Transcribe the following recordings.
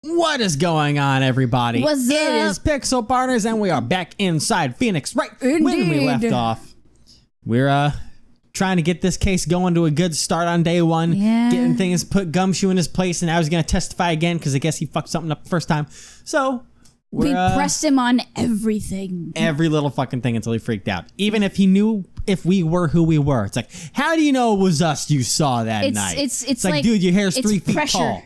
What is going on, everybody? What's It up? is Pixel Partners, and we are back inside Phoenix right when we Indeed. left off. We're trying to get this case going to a good start on day one. Yeah. Getting things, put Gumshoe in his place, and now he's going to testify again because I guess he fucked something up the first time. So We we're pressed him on everything. every little fucking thing until he freaked out. Even if he knew if we were who we were. It's like, how do you know it was us you saw that night? It's like, dude, your hair's it's 3 feet pressure. tall.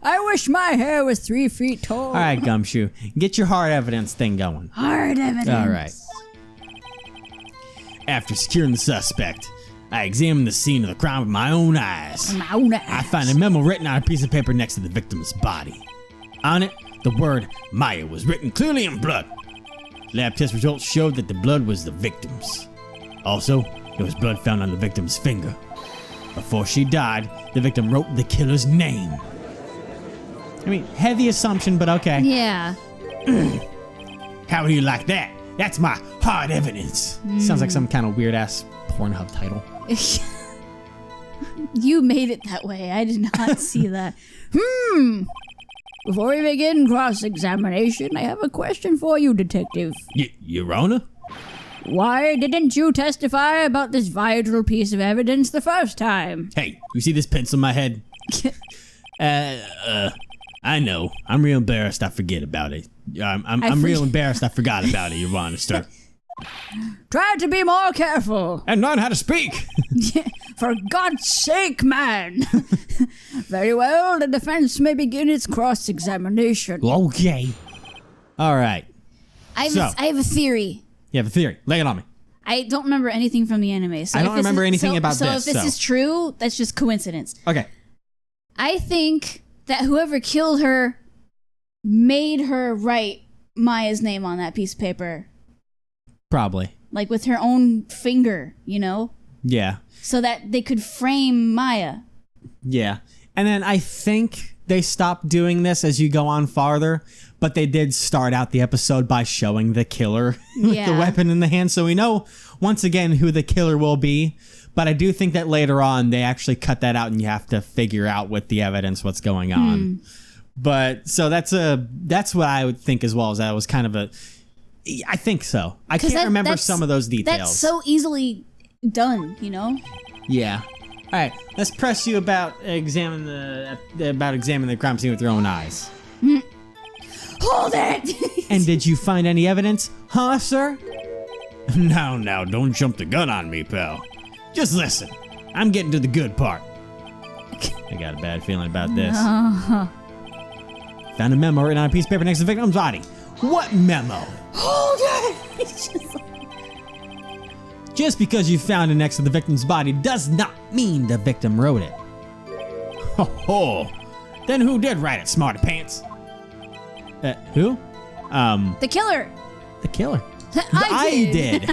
I wish my hair was 3 feet tall. All right, Gumshoe, get your hard evidence thing going. Hard evidence. All right. After securing the suspect, I examined the scene of the crime with my own eyes. My own I ass. found a memo written on a piece of paper next to the victim's body. On it, the word Maya was written clearly in blood. Lab test results showed that the blood was the victim's. Also, there was blood found on the victim's finger. Before she died, the victim wrote the killer's name. I mean, heavy assumption, but okay. Yeah. How do you like that? That's my hard evidence. Sounds like some kind of weird-ass Pornhub title. You made it that way. I did not see that. Before we begin cross-examination, I have a question for you, Detective. Your Honor? Why didn't you testify about this vital piece of evidence the first time? Hey, you see this pencil in my head? I know. I'm real embarrassed I forget about it. I'm real embarrassed I forgot about it, Your Honor, sir. Try to be more careful. And learn how to speak. For God's sake, man. Very well, the defense may begin its cross-examination. Okay. All right. I have a theory. You have a theory. Lay it on me. I don't remember anything from the anime. So I if don't this remember is- anything about so this, if this so. is true, that's just coincidence. Okay. I think that whoever killed her made her write Maya's name on that piece of paper. Probably. Like with her own finger, you know? Yeah. So that they could frame Maya. Yeah. And then I think they stopped doing this as you go on farther, but they did start out the episode by showing the killer with Yeah. the weapon in the hand. So we know once again who the killer will be. But I do think that later on they actually cut that out and you have to figure out with the evidence what's going on. But so that's what I would think as well, is that it was kind of I think so. I can't remember some of those details. That's so easily done, you know? Yeah. All right, let's press you about examine the crime scene with your own eyes. Hold it! And did you find any evidence, huh, sir? Now, don't jump the gun on me, pal. Just listen. I'm getting to the good part. I got a bad feeling about this. Found a memo written on a piece of paper next to the victim's body. What memo? Hold it! It's just Just because you found it next to the victim's body does not mean the victim wrote it. Ho ho. Then who did write it, smarty pants? Who? the killer. The killer. I did.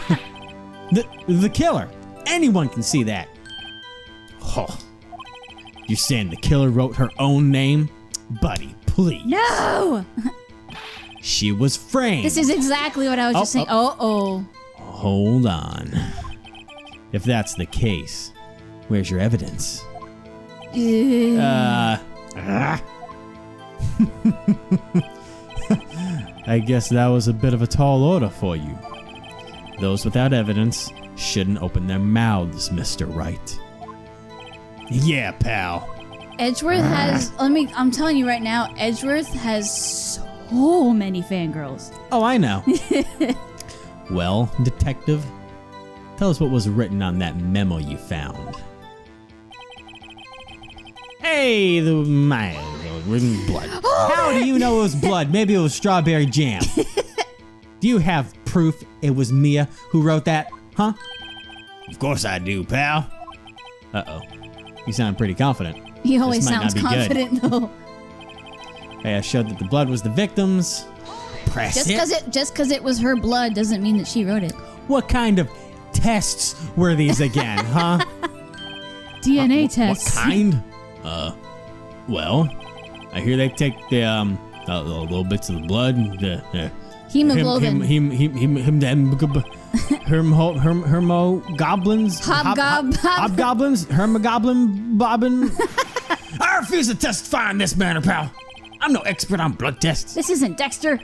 the killer. Anyone can see that. Oh. You're saying the killer wrote her own name? Buddy, please. No! She was framed. This is exactly what I was just saying. Oh. Hold on. If that's the case, where's your evidence? I guess that was a bit of a tall order for you. Those without evidence shouldn't open their mouths, Mr. Wright. Yeah, pal. Edgeworth has, I'm telling you right now, Edgeworth has so many fangirls. Oh, I know. Well, detective, tell us what was written on that memo you found. Hey, the man, written blood. How do you know it was blood? Maybe it was strawberry jam. Do you have proof it was Mia who wrote that, huh? Of course I do, pal. Uh-oh. You sound pretty confident. He always This might sounds not be good. confident though. Hey, I showed that the blood was the victim's. Press Just because it was her blood doesn't mean that she wrote it. What kind of tests were these again, huh? DNA tests. What kind? Well, I hear they take the little bits of the blood, the Hemoglobin. Hermogoblins, Hobgoblins. hobgoblins, hermogoblin, bobbin. refuse to testify in this matter, pal. I'm no expert on blood tests. This isn't Dexter.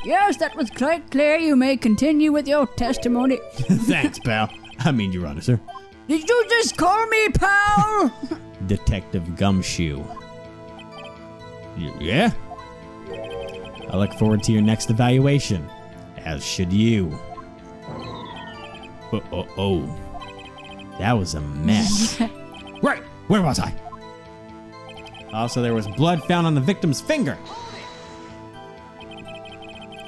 Yes, that was quite clear. You may continue with your testimony. Thanks, pal. I mean, Your Honor, sir. Did you just call me pal? Detective Gumshoe. Yeah? I look forward to your next evaluation, as should you. Oh. That was a mess. Right, where was I? Also, there was blood found on the victim's finger.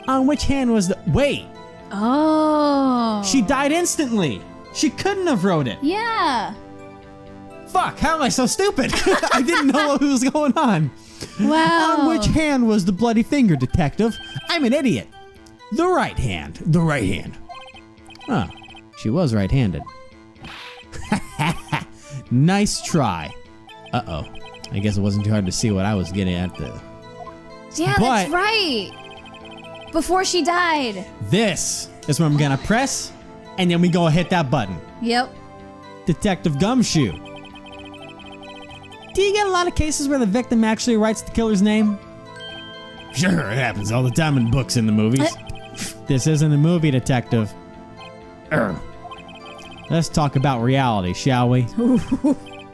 On which hand was the... Wait, Oh. she died instantly. She couldn't have wrote it. Yeah. Fuck, how am I so stupid? I didn't know what was going on. Wow. On which hand was the bloody finger, detective? I'm an idiot. The right hand. The right hand. Huh. She was right-handed. Nice try. Uh-oh. I guess it wasn't too hard to see what I was getting at the... Yeah, But- that's right. Before she died. This is where I'm gonna press, and then we go hit that button. Yep. Detective Gumshoe. Do you get a lot of cases where the victim actually writes the killer's name? Sure, it happens all the time in books and the movies. This isn't a movie, detective. Let's talk about reality, shall we?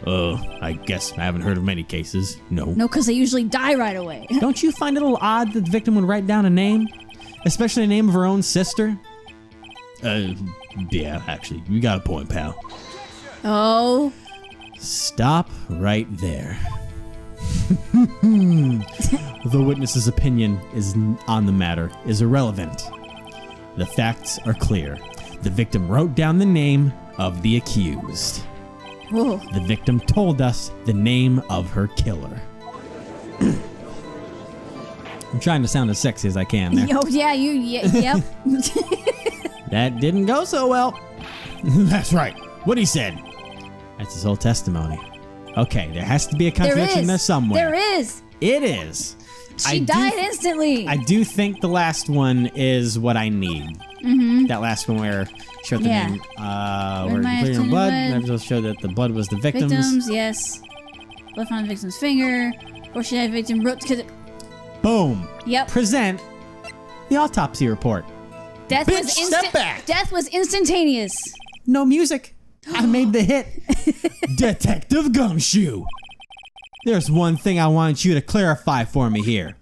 I guess I haven't heard of many cases. No. No, because they usually die right away. Don't you find it a little odd that the victim would write down a name? Especially the name of her own sister? Yeah, actually, you got a point, pal. Oh. Stop right there. The witness's opinion on the matter is irrelevant. The facts are clear. The victim wrote down the name of the accused. Whoa. The victim told us the name of her killer. I'm trying to sound as sexy as I can there. Oh, yeah, yep. That didn't go so well. That's right. What he said. That's his whole testimony. Okay, there has to be a contradiction there somewhere. There is. It is. She died instantly. I do think the last one is what I need. Mm-hmm. That last one where she wrote the name. Where clear in blood. And I showed that the blood was the victim's. Victims, yes. Blood found on the victim's finger. Or she had victim wrote because. Boom. Yep. Present the autopsy report. Death Bitch, was step back. Death was instantaneous. No music. I made the hit. Detective Gumshoe. There's one thing I want you to clarify for me here.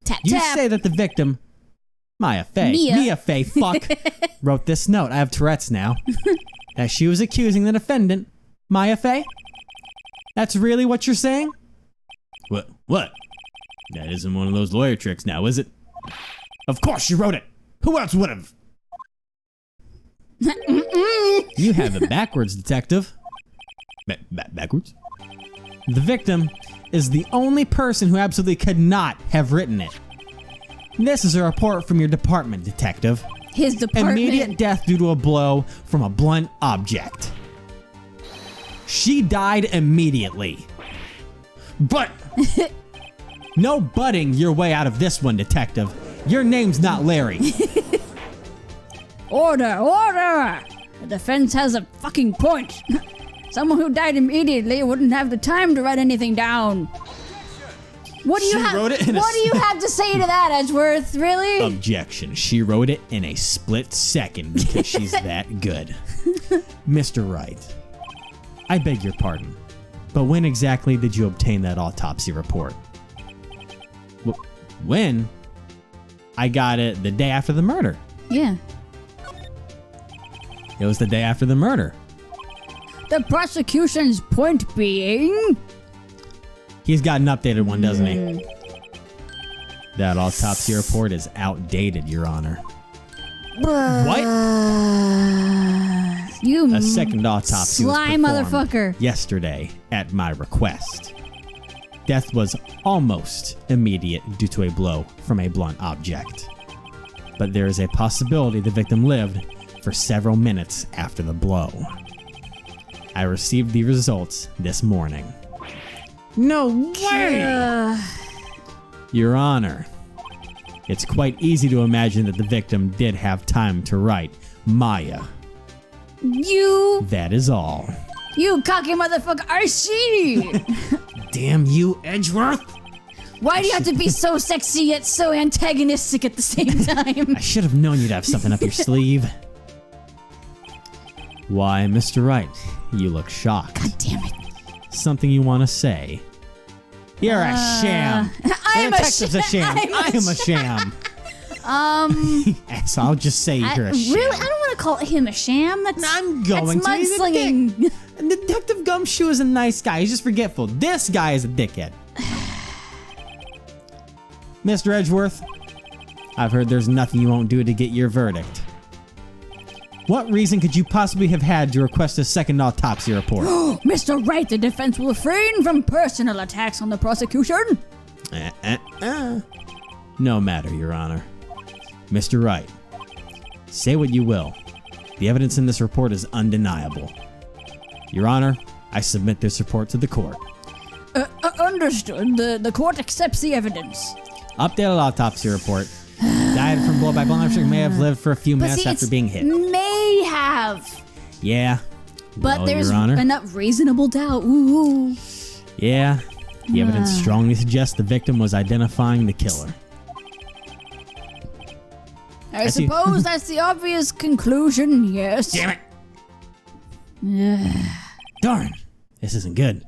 Tap, You tap. say that the victim, Mia Fey, fuck, wrote this note. I have Tourette's now. That she was accusing the defendant, Mia Fey. That's really what you're saying? What? That isn't one of those lawyer tricks now, is it? Of course she wrote it. Who else would have? You have it backwards, detective. Backwards? The victim is the only person who absolutely could not have written it. This is a report from your department, detective. His department. Immediate death due to a blow from a blunt object. She died immediately. But no butting your way out of this one, detective. Your name's not Larry. Order! The defense has a fucking point. Someone who died immediately wouldn't have the time to write anything down. What do you have to say to that, Edgeworth? Really? Objection. She wrote it in a split second because she's that good. Mr. Wright, I beg your pardon, but when exactly did you obtain that autopsy report? When? I got it the day after the murder. Yeah. It was the day after the murder. The prosecution's point being... He's got an updated one, doesn't he? That autopsy report is outdated, Your Honor. What? You A second autopsy sly was performed motherfucker. yesterday at my request. Death was almost immediate due to a blow from a blunt object. But there is a possibility the victim lived for several minutes after the blow. I received the results this morning. No way! Your Honor, it's quite easy to imagine that the victim did have time to write Maya. You... That is all. You cocky motherfucker, I see! Damn you, Edgeworth! Why do you have to be so sexy yet so antagonistic at the same time? I should have known you'd have something up your sleeve. Why, Mr. Wright, you look shocked. God damn it. Something you want to say? You're a sham. I'm the detective's a sham. I am a sham. So I'll just say you're a sham. Really? I don't want to call him a sham. That's mudslinging. Detective Gumshoe is a nice guy. He's just forgetful. This guy is a dickhead. Mr. Edgeworth, I've heard there's nothing you won't do to get your verdict. What reason could you possibly have had to request a second autopsy report? Mr. Wright, the defense will refrain from personal attacks on the prosecution. No matter, Your Honor. Mr. Wright, say what you will. The evidence in this report is undeniable. Your Honor, I submit this report to the court. Understood. The court accepts the evidence. Updated autopsy report. Died from blow by blunt. May have lived for a few minutes after being hit. May have. Yeah. But Well, there's Your Honor. enough reasonable doubt. Ooh. Yeah. The evidence strongly suggests the victim was identifying the killer. I suppose that's the obvious conclusion, yes. Damn it. Darn. This isn't good.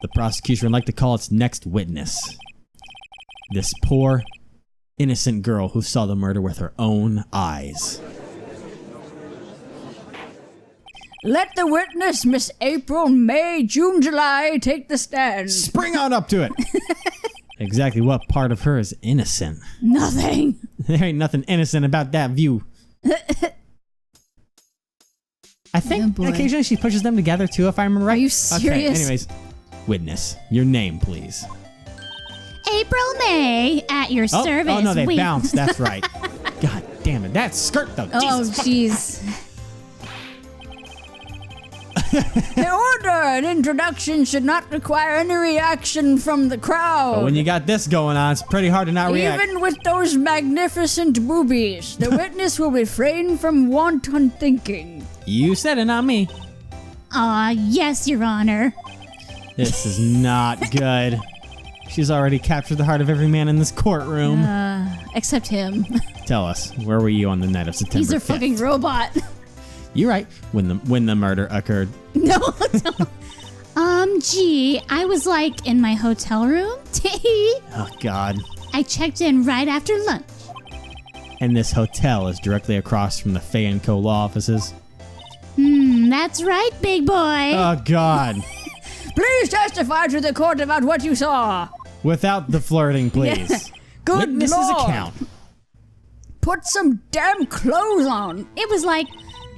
The prosecution would like to call its next witness. This poor, innocent girl who saw the murder with her own eyes. Let the witness, Miss April, May, June, July, take the stand. Spring on up to it. Exactly what part of her is innocent? Nothing. There ain't nothing innocent about that view. I think occasionally she pushes them together too, if I remember right. Are you serious? Okay, anyways. Witness, your name, please. April May, at your service. Oh no, they bounced. That's right. God damn it. That skirt though. Oh, jeez. In order, an introduction should not require any reaction from the crowd. But when you got this going on, it's pretty hard to not react. Even with those magnificent boobies, the witness will refrain from wanton thinking. You said it, not me. Yes, Your Honor. This is not good. She's already captured the heart of every man in this courtroom. Except him. Tell us, where were you on the night of September 5th? He's a fucking robot. You're right. When the murder occurred. No. Gee, I was like in my hotel room. Oh God. I checked in right after lunch. And this hotel is directly across from the Fay & Co. law offices. That's right, big boy. Oh God. Please testify to the court about what you saw. Without the flirting, please. Yeah. Good Witness's Lord. account. Put some damn clothes on. It was like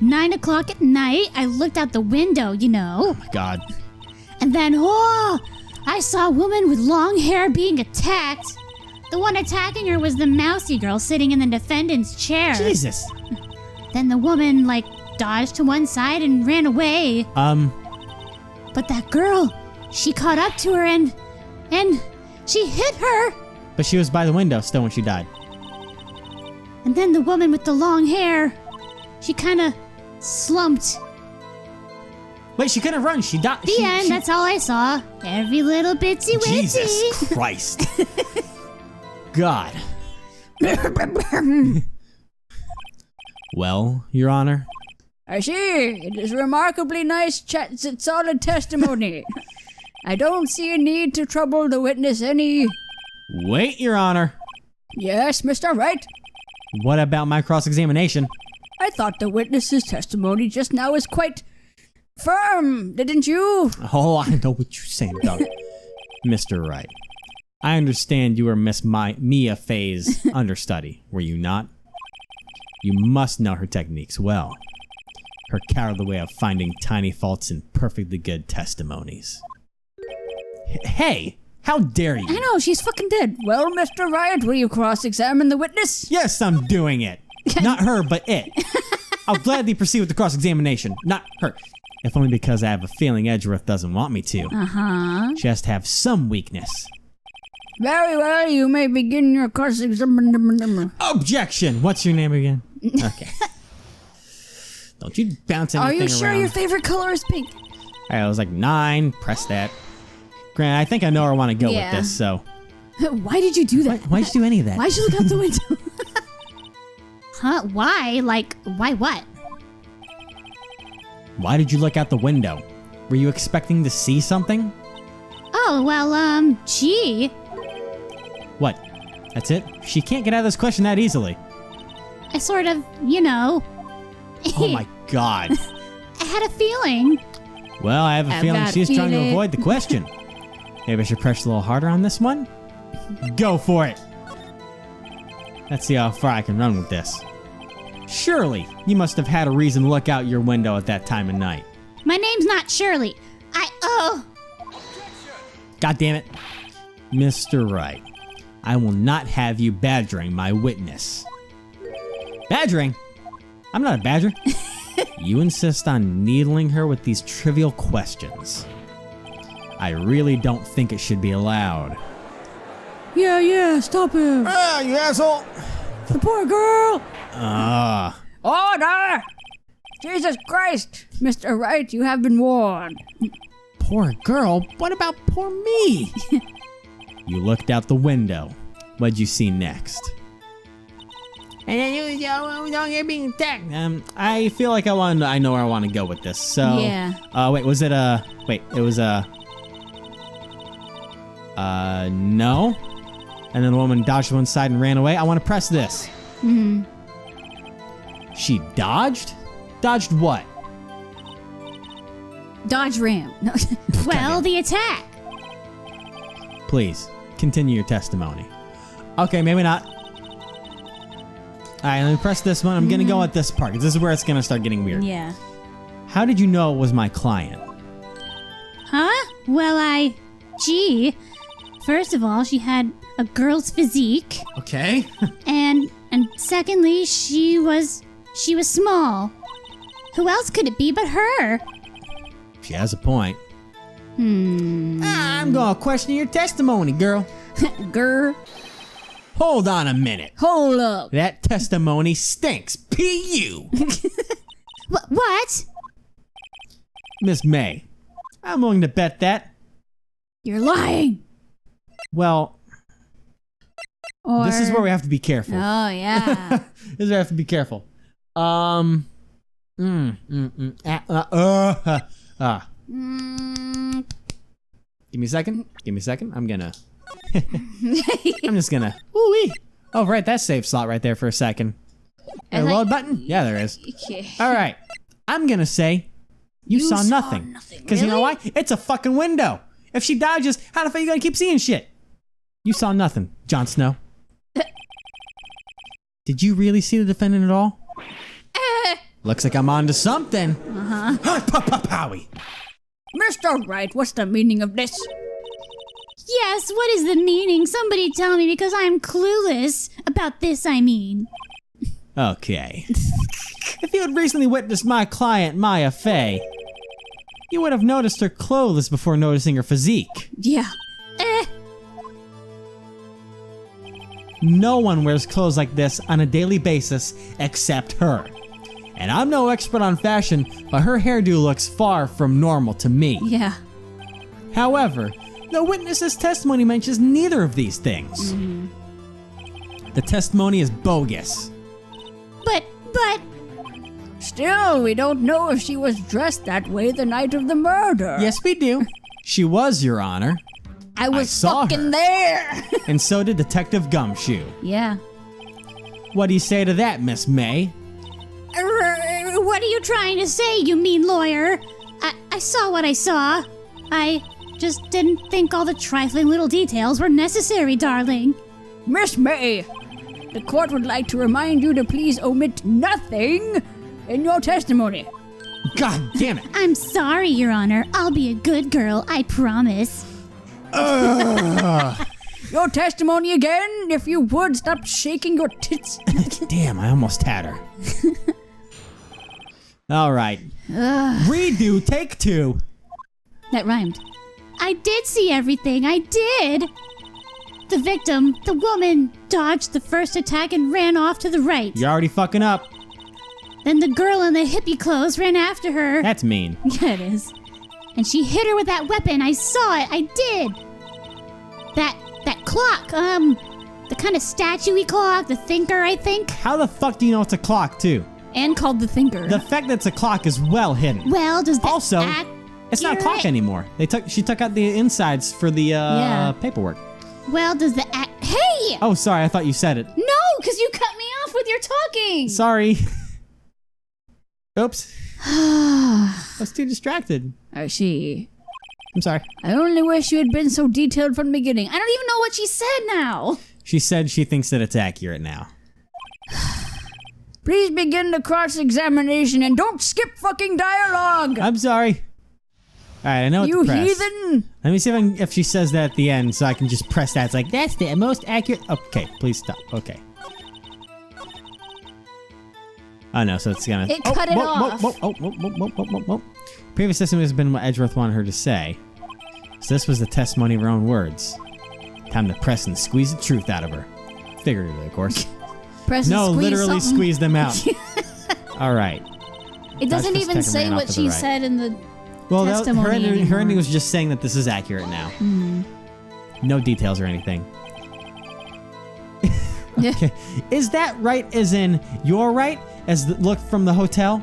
9 o'clock at night. I looked out the window, you know. Oh my God. And then, I saw a woman with long hair being attacked. The one attacking her was the mousy girl sitting in the defendant's chair. Jesus. Then the woman, dodged to one side and ran away. But that girl, she caught up to her and she hit her. But she was by the window still when she died. And then the woman with the long hair, she kind of slumped. Wait, she couldn't run. She died. The end, that's all I saw. Every little bitsy witsy. Jesus Christ. God. Well, Your Honor. I see. It is remarkably nice solid testimony. I don't see a need to trouble the witness any. Wait, Your Honor. Yes, Mr. Wright. What about my cross-examination? I thought the witness's testimony just now was quite firm, didn't you? Oh, I know what you're saying, Doug. Mr. Wright, I understand you were Miss Mia Fay's understudy, were you not? You must know her techniques well. Her cowardly way of finding tiny faults in perfectly good testimonies. Hey, how dare you? I know, she's fucking dead. Well, Mr. Wright, will you cross-examine the witness? Yes, I'm doing it. Not her, but it. I'll gladly proceed with the cross-examination. Not her. If only because I have a feeling Edgeworth doesn't want me to. Uh-huh. She has to have some weakness. Very well, you may begin your cross-examination. Objection! What's your name again? Okay. Don't you bounce anything around. Are you sure your favorite color is pink? I was like 9. Press that. Grant, I think I know where I want to go with this, so. Why did you do that? Why'd you do any of that? Why'd you look out the window? Huh? Why? Like, why what? Why did you look out the window? Were you expecting to see something? Oh, well, gee. What? That's it? She can't get out of this question that easily. I sort of, you know. Oh my god. I had a feeling. Well, I have a feeling she's trying to avoid the question. Maybe I should press a little harder on this one? Go for it! Let's see how far I can run with this. Surely, you must have had a reason to look out your window at that time of night. My name's not Shirley. God damn it. Mr. Wright, I will not have you badgering my witness. Badgering? I'm not a badger. You insist on needling her with these trivial questions. I really don't think it should be allowed. Yeah, stop him. Ah, you asshole! The poor girl. Order! Jesus Christ. Mr. Wright, you have been warned. Poor girl? What about poor me? You looked out the window. What'd you see next? And then you don't get being attacked. I feel like I know where I want to go with this. So yeah. Wait, was it no. And then the woman dodged to one side and ran away. I want to press this. Mm-hmm. She dodged? Dodged what? Dodge ram. No. Well, the attack. Please, continue your testimony. Okay, maybe not. Alright, let me press this one. I'm gonna go at this part, 'cause this is where it's gonna start getting weird. Yeah. How did you know it was my client? Huh? Well, gee. First of all, she had a girl's physique. Okay. and secondly, she was small. Who else could it be but her? She has a point. Hmm. I'm gonna question your testimony, girl. Grr. Hold on a minute. Hold up. That testimony stinks. P.U. What? Miss May, I'm willing to bet that. You're lying. Well, Or... this is where we have to be careful. Oh, yeah. This is where we have to be careful. Give me a second. I'm gonna... I'm just gonna... Ooh-wee. Oh, right, that save slot right there for a second. A load button? Yeah, there is. Okay. All right. I'm gonna say you saw nothing. Because you know why? It's a fucking window. If she dodges, how the fuck are you gonna keep seeing shit? You saw nothing, Jon Snow. Did you really see the defendant at all? Looks like I'm on to something. Powie. Mr. Wright, what's the meaning of this? Yes, what is the meaning? Somebody tell me, because I'm clueless about this, I mean. Okay. If you had recently witnessed my client, Maya Fey, you would have noticed her clothes before noticing her physique. Yeah. No one wears clothes like this on a daily basis except her. And I'm no expert on fashion, but her hairdo looks far from normal to me. Yeah. However, the witness's testimony mentions neither of these things. The testimony is bogus. But... Still, we don't know if she was dressed that way the night of the murder. Yes, we do. She was, Your Honor. I saw fucking her. there. And so did Detective Gumshoe. Yeah. What do you say to that, Miss May? What are you trying to say, you mean lawyer? I saw what I saw. I just didn't think all the trifling little details were necessary, darling. Miss May, the court would like to remind you to please omit nothing in your testimony. God damn it. I'm sorry, Your Honor. I'll be a good girl, I promise. Your testimony again, if you would stop shaking your tits. Damn, I almost had her. All right. Redo, take 2. That rhymed. I did see everything, I did. The victim, the woman, dodged the first attack and ran off to the right. You're already fucking up. Then the girl in the hippie clothes ran after her. That's mean. Yeah, it is. And she hit her with that weapon. I saw it. I did. That clock. The kind of statue-y clock. The thinker, I think. How the fuck do you know it's a clock, too? And called the thinker. The fact that it's a clock is well hidden. Well, does that Also, it's not a clock anymore. She took out the insides for the paperwork. Well, does the Hey! Oh, sorry. I thought you said it. No, because you cut me off with your talking. Sorry. Oops. I was too distracted. I see. I'm sorry. I only wish you had been so detailed from the beginning. I don't even know what she said now. She said she thinks that it's accurate now. Please begin the cross-examination and don't skip fucking dialogue. I'm sorry. All right, I know what to press. You heathen. Let me see if she says that at the end so I can just press that. It's like, that's the most accurate. Okay, please stop. Okay. Oh, no, so it's gonna... It cut it off. Whoa. Previous testimony has been what Edgeworth wanted her to say. So this was the testimony of her own words. Time to press and squeeze the truth out of her. Figuratively, of course. Press and squeeze literally something. squeeze them out. All right. It doesn't even say what she said in the testimony her ending was just saying that this is accurate now. No details or anything. Okay. Is that right as in you're right? As look from the hotel?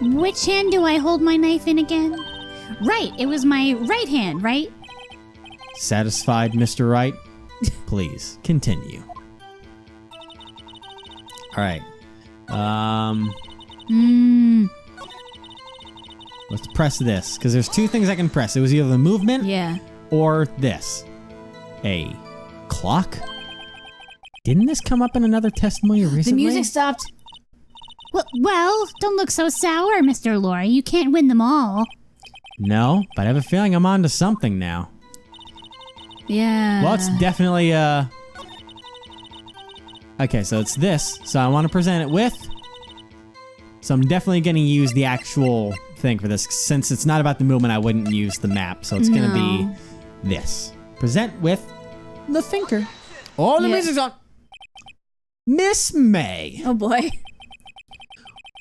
Which hand do I hold my knife in again? Right, it was my right hand, right? Satisfied, Mr. Wright? Please, continue. All right. Let's press this, because there's two things I can press. It was either the movement or this. A clock? Didn't this come up in another testimony recently? The music stopped. Well, don't look so sour, Mr. Laurie. You can't win them all. No, but I have a feeling I'm onto something now. Yeah. Well, it's definitely, Okay, so it's this. So I want to present it with... So I'm definitely going to use the actual thing for this. Since it's not about the movement, I wouldn't use the map. So it's going to be this. Present with the thinker. Oh, the music's on. Miss May. Oh, boy.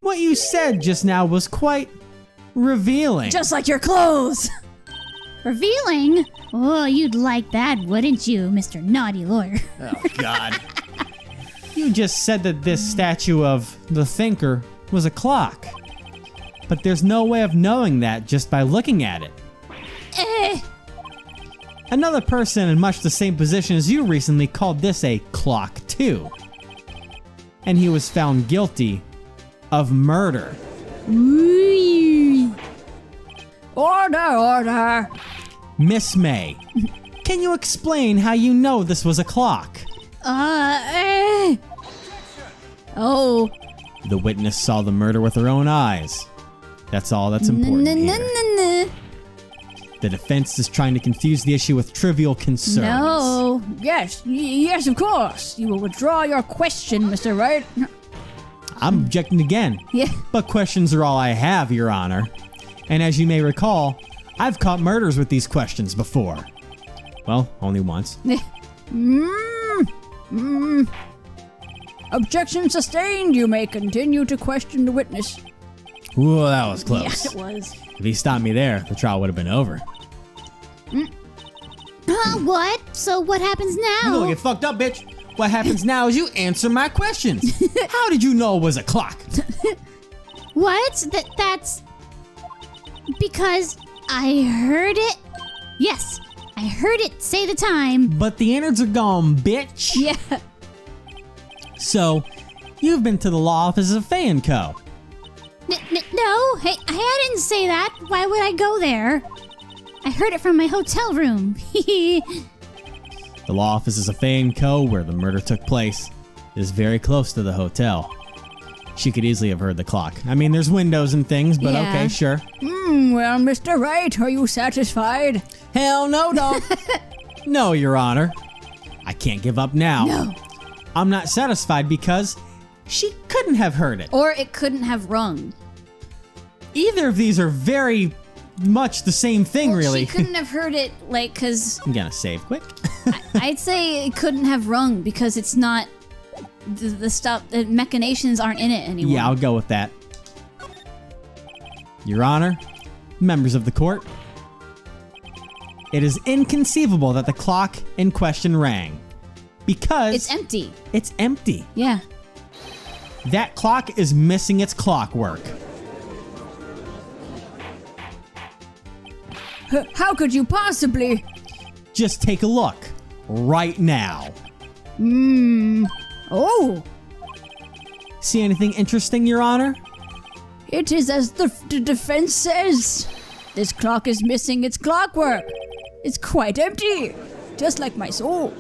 What you said just now was quite revealing. Just like your clothes. Revealing? Oh, you'd like that, wouldn't you, Mr. Naughty Lawyer? Oh, God. You just said that this statue of the thinker was a clock. But there's no way of knowing that just by looking at it. Another person in much the same position as you recently called this a clock, too. And he was found guilty of murder. Order. Miss May, can you explain how you know this was a clock? Oh. The witness saw the murder with her own eyes. That's all that's important here. The defense is trying to confuse the issue with trivial concerns. No. Yes, of course. You will withdraw your question, Mr. Wright. I'm objecting again. Yeah. But questions are all I have, Your Honor. And as you may recall, I've caught murders with these questions before. Well, only once. Objection sustained. You may continue to question the witness. Ooh, that was close. Yes, it was. If he stopped me there, the trial would have been over. What? So what happens now? You gonna get fucked up, bitch. What happens now is you answer my questions. How did you know it was a clock? What? That's... Because I heard it? Yes, I heard it say the time. But the innards are gone, bitch. Yeah. So, you've been to the law office of Fay & Co. No, hey, I didn't say that. Why would I go there? I heard it from my hotel room. The law offices of Fay & Co., where the murder took place, is very close to the hotel. She could easily have heard the clock. I mean, there's windows and things, but okay, sure. Well, Mr. Wright, are you satisfied? Hell no, dog. No, Your Honor. I can't give up now. No. I'm not satisfied because she couldn't have heard it. Or it couldn't have rung. Either of these are very much the same thing, really. She couldn't have heard it, because... I'm gonna save quick. I'd say it couldn't have rung because it's not the stuff, the machinations aren't in it anymore. Yeah, I'll go with that. Your Honor, members of the court, it is inconceivable that the clock in question rang. Because... It's empty. It's empty. Yeah. That clock is missing its clockwork. How could you possibly? Just take a look. Right now. Oh, See anything interesting, Your Honor? it is as the defense says. This clock is missing its clockwork. It's quite empty, just like my soul.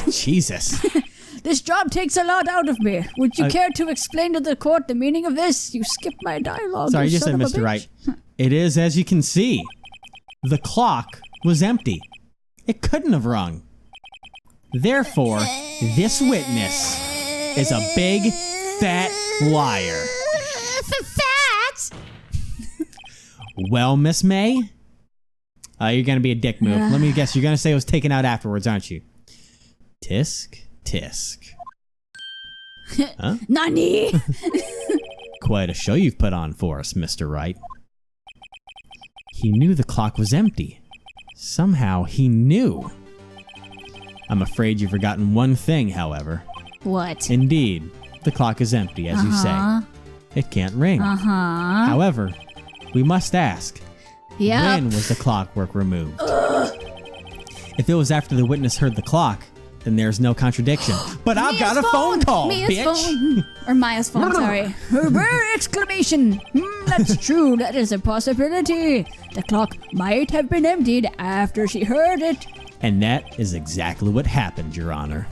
Jesus. This job takes a lot out of me. Would you care to explain to the court the meaning of this? You skipped my dialogue. Sorry, you you just son said of a Mr. bitch. Wright. It is as you can see. The clock was empty. It couldn't have rung. Therefore, this witness is a big, fat liar. Fat? Well, Miss May? You're gonna be a dick move. Let me guess, you're gonna say it was taken out afterwards, aren't you? Tisk, tisk. Huh? Nani? Quite a show you've put on for us, Mr. Wright. He knew the clock was empty. Somehow he knew. I'm afraid you've forgotten one thing, however. What? Indeed, the clock is empty, as you say. It can't ring. However, we must ask, when was the clockwork removed? If it was after the witness heard the clock, then there's no contradiction. But I've got a phone call, Mia's bitch! phone. Or Maya's phone, sorry. Exclamation! That's true. That is a possibility. The clock might have been emptied after she heard it. And that is exactly what happened, Your Honor.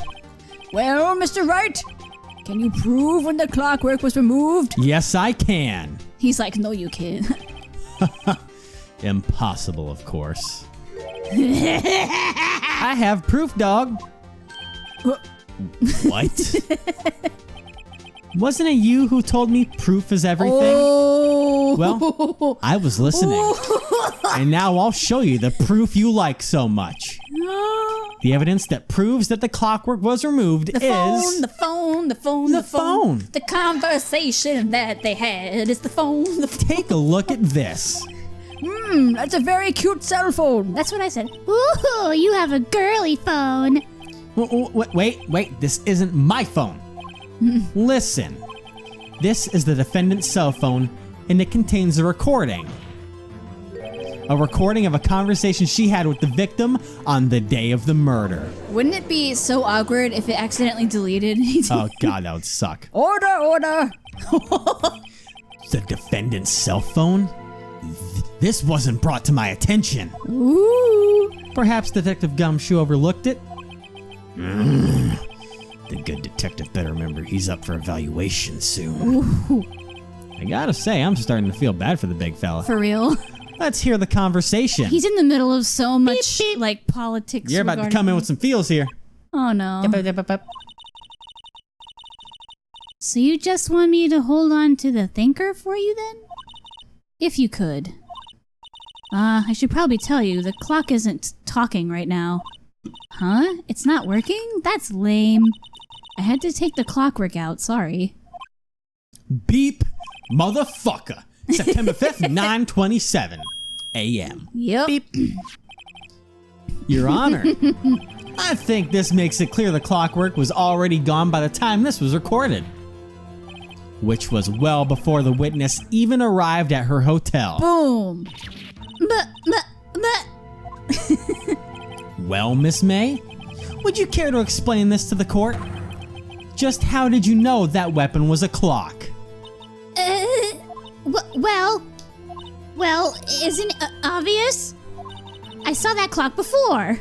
Well, Mr. Wright, can you prove when the clockwork was removed? Yes, I can. He's like, no, you can't. Impossible, of course. I have proof, dog. What? Wasn't it you who told me proof is everything? Oh. Well, I was listening. And now I'll show you the proof you like so much. The evidence that proves that the clockwork was removed The phone. The conversation that they had is the phone. Take a look at this. That's a very cute cell phone. That's what I said. Ooh, you have a girly phone. Wait, this isn't my phone. Listen, this is the defendant's cell phone, and it contains a recording. A recording of a conversation she had with the victim on the day of the murder. Wouldn't it be so awkward if it accidentally deleted? Oh God, that would suck. Order. The defendant's cell phone? This wasn't brought to my attention. Ooh. Perhaps Detective Gumshoe overlooked it? The good detective better remember he's up for evaluation soon. Ooh. I gotta say, I'm starting to feel bad for the big fella. For real? Let's hear the conversation. He's in the middle of so much, like, politics. You're about to come in with some feels here. Oh, no. So you just want me to hold on to the thinker for you, then? If you could. I should probably tell you, the clock isn't talking right now. Huh? It's not working? That's lame. I had to take the clockwork out, sorry. Beep, motherfucker. September 5th, 9:27 a.m. Yep. Beep. Your Honor, I think this makes it clear the clockwork was already gone by the time this was recorded. Which was well before the witness even arrived at her hotel. Boom. Well, Miss May, would you care to explain this to the court? Just how did you know that weapon was a clock? Well, isn't it obvious? I saw that clock before.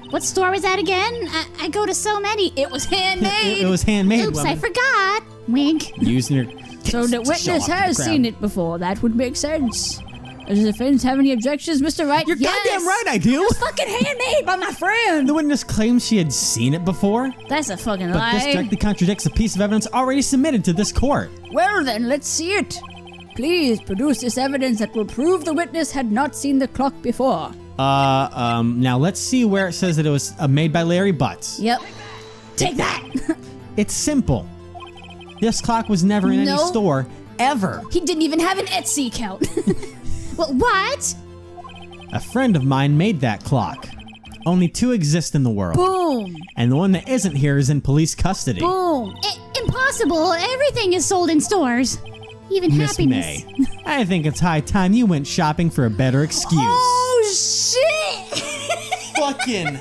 What store was that again? I go to so many. It was handmade. It was handmade. Oops, woman. I forgot. Wink. Using your So the witness has seen it before. That would make sense. Does the defense have any objections, Mr. Wright? You're goddamn right I do. Fucking handmade by my friend. The witness claims she had seen it before, That's a fucking but lie. this directly contradicts a piece of evidence already submitted to this court. Well then, let's see it. Please produce this evidence that will prove the witness had not seen the clock before. Now let's see where it says that it was made by Larry Butts. Yep. Take that. It's simple. This clock was never in any store, ever. He didn't even have an Etsy account. Well, what? A friend of mine made that clock. Only 2 exist in the world. Boom. And the one that isn't here is in police custody. Boom. Impossible. Everything is sold in stores. Even Miss happiness. May, I think it's high time you went shopping for a better excuse. Oh, shit. Fucking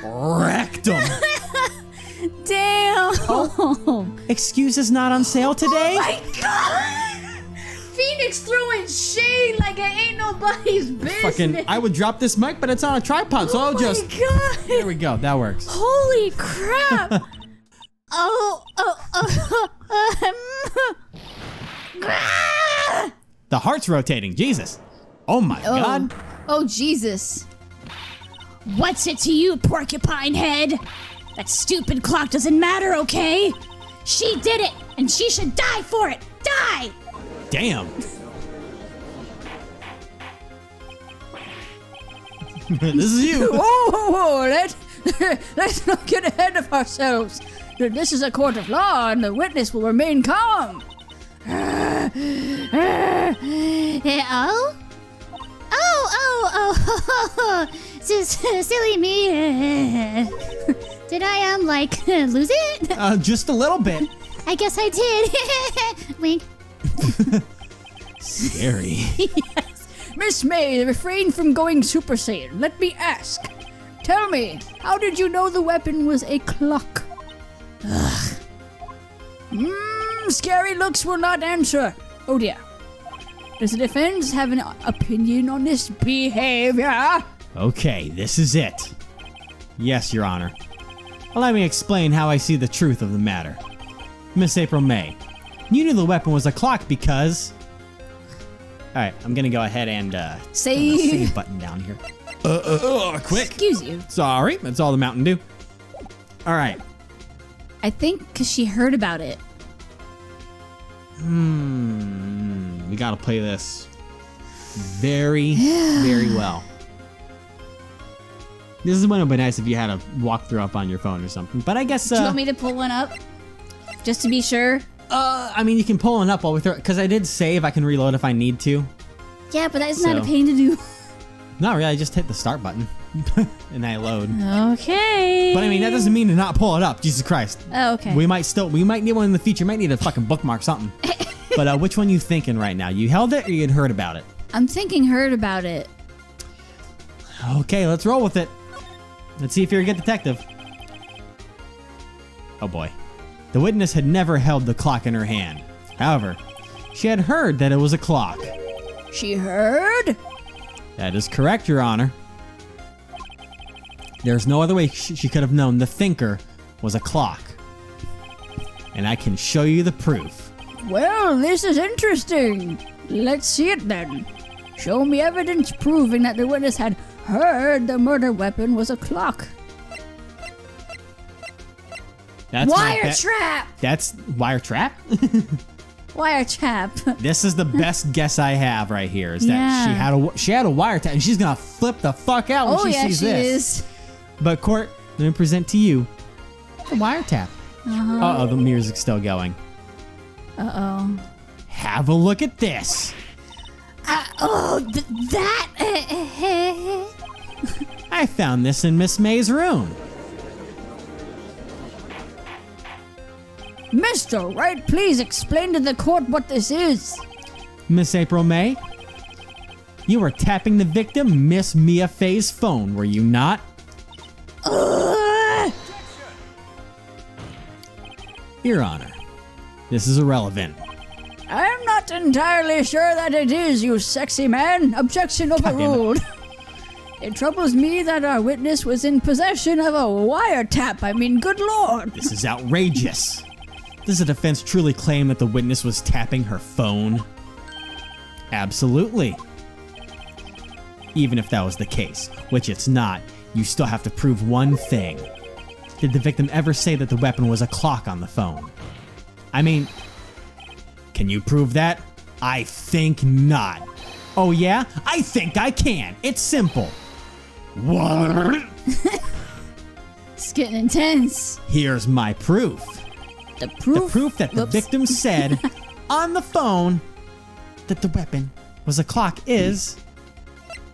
wrecked 'em. Damn. Oh, excuses not on sale today? Oh my God. Phoenix throwing shade like it ain't nobody's business. Fucking, I would drop this mic, but it's on a tripod, so I'll just. God. There we go. That works. Holy crap. The heart's rotating. Jesus. Oh my God. Oh, Jesus. What's it to you, porcupine head? That stupid clock doesn't matter, okay? She did it, and she should die for it. Die! Damn. This is you. Whoa, let's not get ahead of ourselves. This is a court of law, and the witness will remain calm. Silly me. Did I, lose it? Just a little bit. I guess I did. Wink. Scary. Yes. Miss May, refrain from going Super Saiyan. Let me ask. Tell me, how did you know the weapon was a clock? Scary looks will not answer. Oh dear. Does the defense have an opinion on this behavior? Okay, this is it. Yes, Your Honor. Allow me to explain how I see the truth of the matter. Miss April May, you knew the weapon was a clock because... Alright, I'm gonna go ahead and Save button down here. Quick. Excuse you. Sorry, that's all the Mountain Dew. Alright. I think because she heard about it. We gotta play this very, very well. This is when it would be nice if you had a walkthrough up on your phone or something. But I guess... Do you want me to pull one up? Just to be sure? I mean, you can pull one up while we throw it, because I did save. I can reload if I need to. Yeah, but that's not a pain to do. Not really. I just hit the start button, and I load. Okay. But I mean, that doesn't mean to not pull it up. Jesus Christ. Oh, okay. We might need one in the future. Might need a fucking bookmark something. But which one you thinking right now? You held it or you had heard about it? I'm thinking heard about it. Okay, let's roll with it. Let's see if you're a good detective. Oh boy. The witness had never held the clock in her hand. However, she had heard that it was a clock. She heard? That is correct, Your Honor. There's no other way she could have known the thinker was a clock. And I can show you the proof. Well, this is interesting. Let's see it then. Show me evidence proving that the witness had heard the murder weapon was a clock. That's wire trap! That's wire trap? Wire trap. This is the best guess I have right here. Is that she had a wire trap, and she's gonna flip the fuck out when she sees this. Is. But court, let me present to you the wiretap. Uh-oh, the music's still going. Uh-oh. Have a look at this. That. I found this in Miss May's room. Mr. Wright, please explain to the court what this is. Miss April May, you were tapping the victim, Miss Mia Fey's phone, were you not? Your Honor, this is irrelevant. I'm not entirely sure that it is, you sexy man. Objection overruled. It troubles me that our witness was in possession of a wiretap. I mean, good lord. This is outrageous. Does the defense truly claim that the witness was tapping her phone? Absolutely. Even if that was the case, which it's not, you still have to prove one thing. Did the victim ever say that the weapon was a clock on the phone? I mean, can you prove that? I think not. Oh yeah? I think I can. It's simple. What? It's getting intense. Here's my proof. The proof that the victim said on the phone that the weapon was a clock is...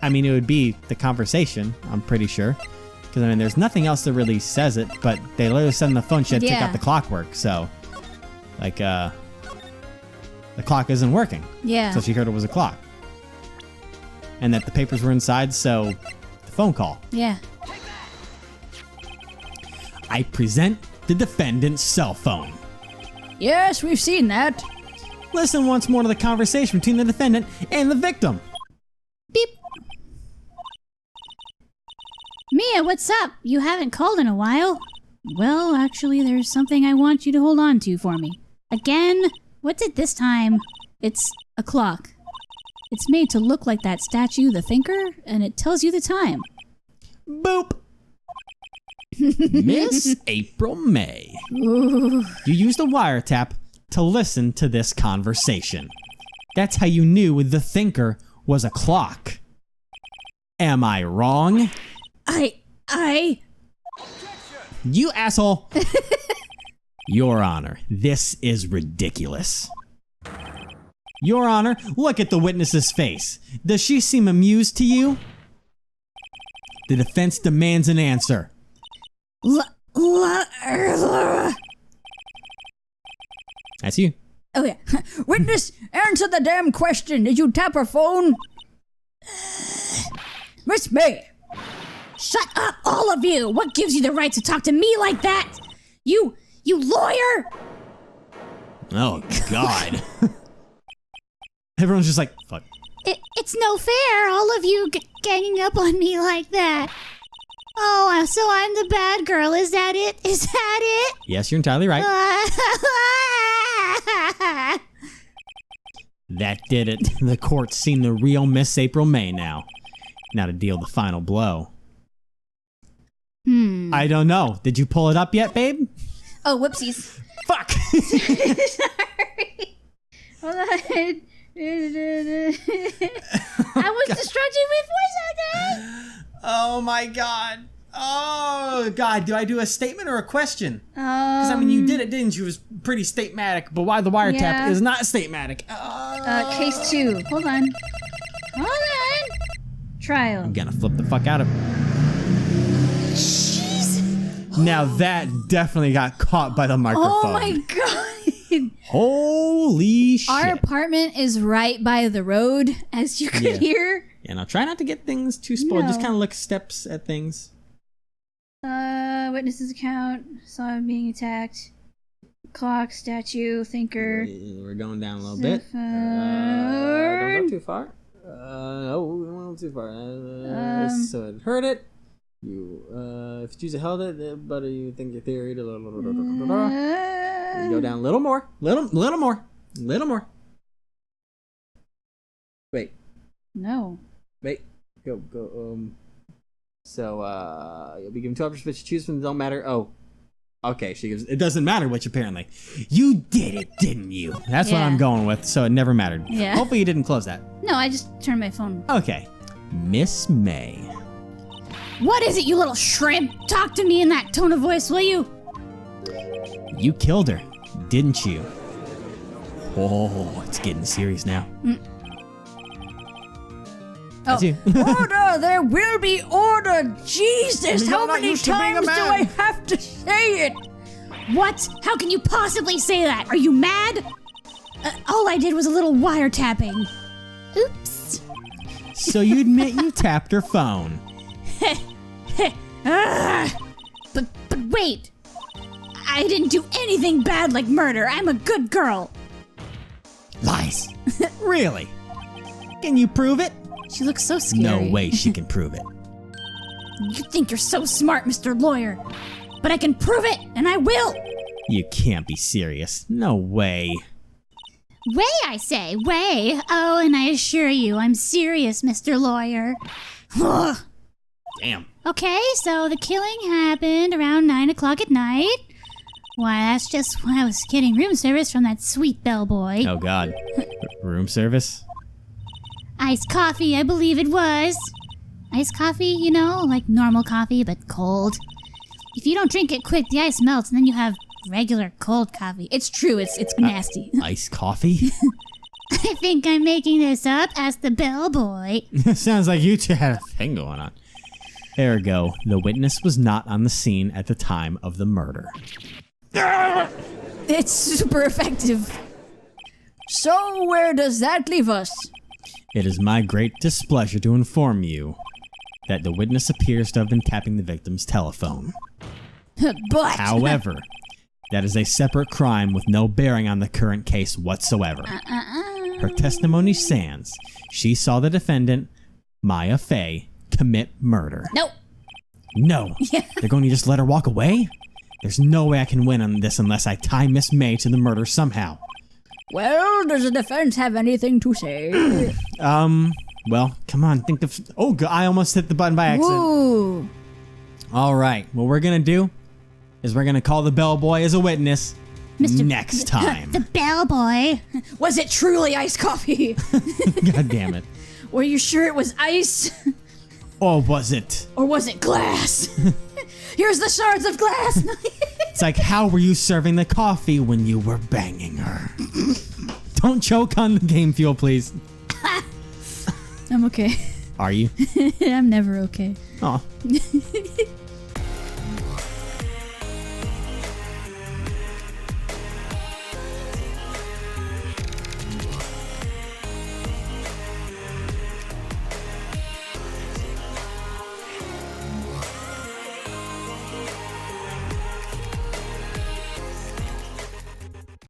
I mean, it would be the conversation, I'm pretty sure. Because, I mean, there's nothing else that really says it, but they literally said on the phone she had to take out the clockwork, so... Like, the clock isn't working. Yeah. So she heard it was a clock. And that the papers were inside, so... The phone call. Yeah. I present the defendant's cell phone. Yes, we've seen that. Listen once more to the conversation between the defendant and the victim. Beep. Mia, what's up? You haven't called in a while. Well, actually, there's something I want you to hold on to for me. Again? What's it this time? It's a clock. It's made to look like that statue, the thinker, and it tells you the time. Boop. Miss April May. Ooh. You used a wiretap to listen to this conversation. That's how you knew the thinker was a clock. Am I wrong? You asshole. Your Honor, this is ridiculous. Your Honor, look at the witness's face. Does she seem amused to you? The defense demands an answer. That's you. Oh, yeah. Witness, answer the damn question. Did you tap her phone? Miss May. Shut up, all of you! What gives you the right to talk to me like that? You lawyer! Oh, God. Everyone's just like, fuck. It's no fair, all of you ganging up on me like that. Oh, so I'm the bad girl, is that it? Is that it? Yes, you're entirely right. That did it. The court's seen the real Miss April May now. Now to deal the final blow. I don't know. Did you pull it up yet, babe? Oh, whoopsies. Fuck! Sorry. Hold on. I was distracted with voice acting! Oh my God. Oh God, do I do a statement or a question? Because I mean, you did it, didn't you? It was pretty statematic, but why the wiretap is not statematic. Case 2. Hold on. Trial. I'm gonna flip the fuck out of it. Jeez. Now that definitely got caught by the microphone. Oh my God. Holy shit. Our apartment is right by the road, as you could hear. Yeah, now try not to get things too spoiled. No. Just kind of look steps at things. Witness's account. Saw him being attacked. Clock, statue, thinker. We're going down a little bit. Don't go too far. No, we went a little too far. So it hurt it. You, if you choose to held it, but you think your theory. Go down a little more. Little more. Wait. No. Wait. Go. So, you'll be given 2 options, but you choose from the don't matter. Oh. Okay, she gives. It doesn't matter which, apparently. You did it, didn't you? That's what I'm going with, so it never mattered. Yeah. Hopefully you didn't close that. No, I just turned my phone. Okay. Miss May. What is it, you little shrimp? Talk to me in that tone of voice, will you? You killed her, didn't you? Oh, it's getting serious now. That's you. Order! There will be order! Jesus, how many times do I have to say it? What? How can you possibly say that? Are you mad? All I did was a little wiretapping. Oops. So you admit you tapped her phone. But wait. I didn't do anything bad like murder. I'm a good girl. Lies. Really? Can you prove it? She looks so scary. No way she can prove it. You think you're so smart, Mr. Lawyer. But I can prove it, and I will. You can't be serious. No way. Way, I say, way. Oh, and I assure you, I'm serious, Mr. Lawyer. Damn. Okay, so the killing happened around 9 o'clock at night. Why, that's just when I was getting room service from that sweet bellboy. Oh, God. Room service? Iced coffee, I believe it was. Iced coffee, you know, like normal coffee, but cold. If you don't drink it quick, the ice melts, and then you have regular cold coffee. It's true. It's nasty. Iced coffee? I think I'm making this up. Ask the bellboy. Sounds like you two had a thing going on. Ergo, the witness was not on the scene at the time of the murder. It's super effective. So where does that leave us? It is my great displeasure to inform you that the witness appears to have been tapping the victim's telephone. But However, that is a separate crime with no bearing on the current case whatsoever. Her testimony stands. She saw the defendant, Maya Fey, commit murder. Nope. No. They're going to just let her walk away? There's no way I can win on this unless I tie Miss May to the murder somehow. Well, does the defense have anything to say? Well, come on, think of... Oh, God, I almost hit the button by accident. Ooh. All right, what we're going to do is we're going to call the bellboy as a witness next time. The bellboy. Was it truly iced coffee? God damn it. Were you sure it was ice? Or was it? Or was it glass? Here's the shards of glass. It's like, how were you serving the coffee when you were banging her? Don't choke on the game fuel, please. I'm okay. Are you? I'm never okay. Oh.